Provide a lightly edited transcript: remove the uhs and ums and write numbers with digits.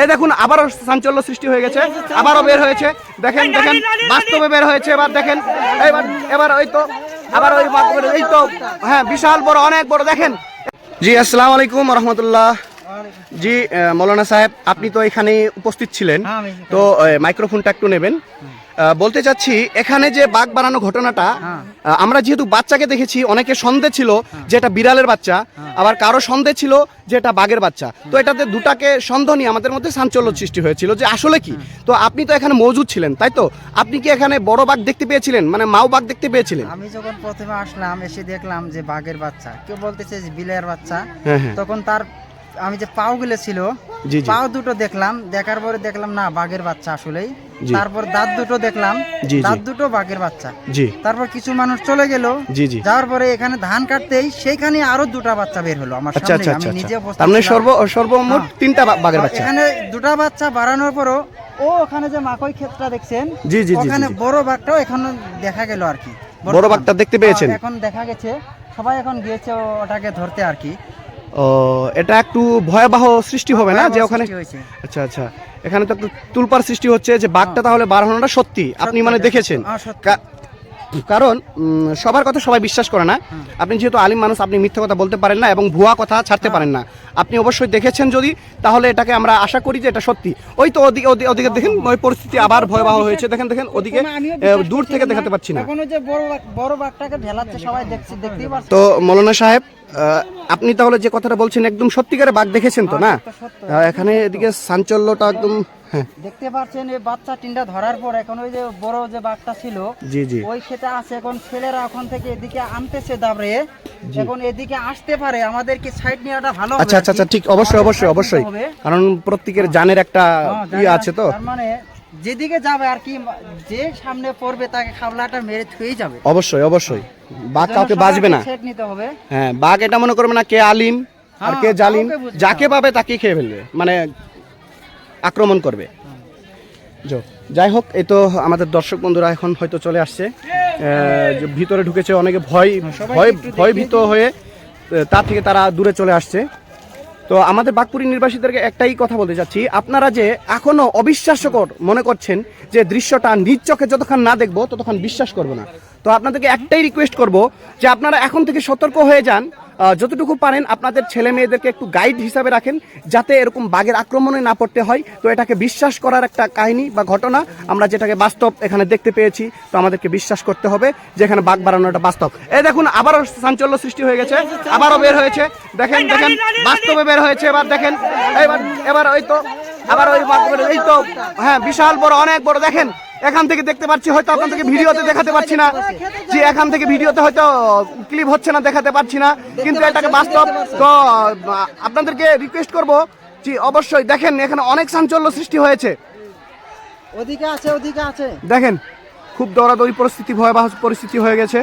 এই দেখুন আবারও চাঞ্চল্য সৃষ্টি হয়ে গেছে, আবারও বের হয়েছে। দেখেন দেখেন বাস্তবে বের হয়েছে। এবার দেখেন এবার ওই তো আবার ওই এই তো হ্যাঁ বিশাল বড়, অনেক বড়। দেখেন। জি আসসালামু আলাইকুম রহমতুল্লাহ। জি মৌলানা সাহেব, আপনি তো এখানে উপস্থিত ছিলেন, তো মাইক্রোফোনটা একটু নেবেন। বলতে চাচ্ছি এখানে যে বাঘ বানানো ঘটনাটা, আমরা যেহেতু বাচ্চাকে দেখেছি, অনেকে সন্দেহ ছিল যে এটা বিড়ালের বাচ্চা, আবার কারো সন্দেহ ছিল যে এটা বাঘের বাচ্চা। তো এটাতে দুটাকে সন্দেহ নিয়ে আমাদের মধ্যে চাঞ্চল্য সৃষ্টি হয়েছিল যে আসলে কি। তো আপনি তো এখানে মজুদ ছিলেন, তাই তো? আপনি কি এখানে বড় বাঘ দেখতে পেয়েছিলেন, মানে মাও বাঘ দেখতে পেয়েছিলেন? আমি যখন প্রথমে আসলাম, এসে দেখলাম যে বাঘের বাচ্চা, কেউ বলতেছে যে বিলের বাচ্চা। হ্যাঁ। তখন তার আমি যে পাও গুলো ছিল, পাও দুটো দেখলাম, দেখার পরে দেখলাম না বাঘের বাচ্চা আসলেই। তারপর দাঁত দুটো দেখলাম, দাঁত দুটো বাঘের বাচ্চা। তারপর কিছু মানুষ চলে গেল, যাওয়ার পরে এখানে ধান কাটতেই সেইখানে আরো দুটা বাচ্চা বের হলো আমার সামনে। আমি নিজে সর্বমোট তিনটা বাঘের বাচ্চা। এখানে দুটা বাচ্চা বাড়ানোর পরও ওখানে যে মাকই ক্ষেতটা দেখছেন, ওখানে বড় বাঘটাও এখন দেখা গেল আর কি। বড় বাঘটা দেখতে পেয়েছেন? এখন দেখা গেছে, সবাই এখন গিয়েছে ওটাকে ধরতে আর কি। ও, এটা একটু ভয়াবহ সৃষ্টি হবে না যে ওখানে? আচ্ছা আচ্ছা, এখানে তো একটু তুলপার সৃষ্টি হচ্ছে যে বাঘটা তাহলে বাড়ানোটা সত্যি আপনি মানে দেখেছেন। কারণ সবার কথা সবাই বিশ্বাস করে না। আপনি যেহেতু আলিম মানুষ, আপনি মিথ্যা কথা বলতে পারেন না এবং ভুয়া কথা ছাড়তে পারেন না। আপনি অবশ্যই দেখেছেন, যদি তাহলে এটাকে আমরা আশা করি যে এটা সত্যি। ওই তো ওদিকে দেখেন, ওই পরিস্থিতি আবার ভয়াবহ হয়েছে। দেখেন দেখেন ওদিকে, দূর থেকে দেখাতে পাচ্ছি না। বড় বাঘটাকে ঢেলাচ্ছে, সবাই দেখতেই পাচ্ছে। তো মৌলানা সাহেব, আপনি তাহলে যে কথাটা বলছেন একদম সত্যিকারে বাঘ দেখেছেন তো না? এখানে এদিকে চাঞ্চল্যটা একদম দেখতে পাচ্ছেন। এই বাচ্চা তিনটা ধরার পর এখন ওই যে বড় যে বাঘটা ছিল ওই খেতে আছে। এখন ছেলেরা ওখান থেকে এদিকে আনতেছে দাবড়ে, এখন এদিকে আসতে পারে, আমাদেরকে সাইড নেওয়াটা ভালো হবে। আচ্ছা আচ্ছা আচ্ছা, ঠিক, অবশ্যই অবশ্যই অবশ্যই, কারণ প্রত্যেকের জানের একটা আছে তো, তার মানে যেদিকে যাবে আর কি, যে সামনে পড়বে তাকে খাবলাটা মেরে থুয়ে যাবে। অবশ্যই অবশ্যই, বাঘ কাউকে বাঁচবে না। হ্যাঁ, বাঘ এটা মনে করবে না কে আলিম আর কে জালিম, যাকে পাবে তাকে খেয়ে ফেলবে, মানে আক্রমণ করবে। যাই হোক, এই তো আমাদের দর্শক বন্ধুরা এখন হয়তো চলে আসছে, ভিতরে ঢুকেছে, অনেকে ভয়ভীত হয়ে তার থেকে তারা দূরে চলে আসছে। তো আমাদের বাঘপুরী নির্বাসীদেরকে একটাই কথা বলতে চাচ্ছি, আপনারা যে এখনো অবিশ্বাস্যকর মনে করছেন যে দৃশ্যটা নিজ চোখে যতক্ষণ না দেখবো ততক্ষণ বিশ্বাস করবো না। তো আপনাদেরকে একটাই রিকোয়েস্ট করব যে আপনারা এখন থেকে সতর্ক হয়ে যান, যতটুকু পারেন আপনাদের ছেলে মেয়েদেরকে একটু গাইড হিসাবে রাখেন, যাতে এরকম বাঘের আক্রমণে না পড়তে হয়। তো এটাকে বিশ্বাস করার একটা কাহিনী বা ঘটনা, আমরা যেটাকে বাস্তব এখানে দেখতে পেয়েছি, তো আমাদেরকে বিশ্বাস করতে হবে যে এখানে বাঘ বাড়ানোটা বাস্তব। এই দেখুন আবারও চাঞ্চল্য সৃষ্টি হয়ে গেছে, আবারও বের হয়েছে। দেখেন দেখেন বাস্তবে বের হয়েছে। এবার দেখেন এবার ওই তো আবার ওই এই তো হ্যাঁ বিশাল বড়, অনেক বড়। দেখেন এখান থেকে দেখতে পাচ্ছি, হয়তো আপনাদেরকে ভিডিওতে দেখাতে পাচ্ছি না, যে এখান থেকে ভিডিওতে হয়তো ক্লিপ হচ্ছে না, দেখাতে পাচ্ছি না, কিন্তু এটাকে বাস্তব। তো আপনাদেরকে রিকোয়েস্ট করব যে অবশ্যই দেখেন, এখানে অনেক চাঞ্চল্য সৃষ্টি হয়েছে। ওদিকে আছে, ওদিকে আছে, দেখেন খুব দৌড়াদৌড়ি পরিস্থিতি, ভয়াবহ পরিস্থিতি হয়ে গেছে।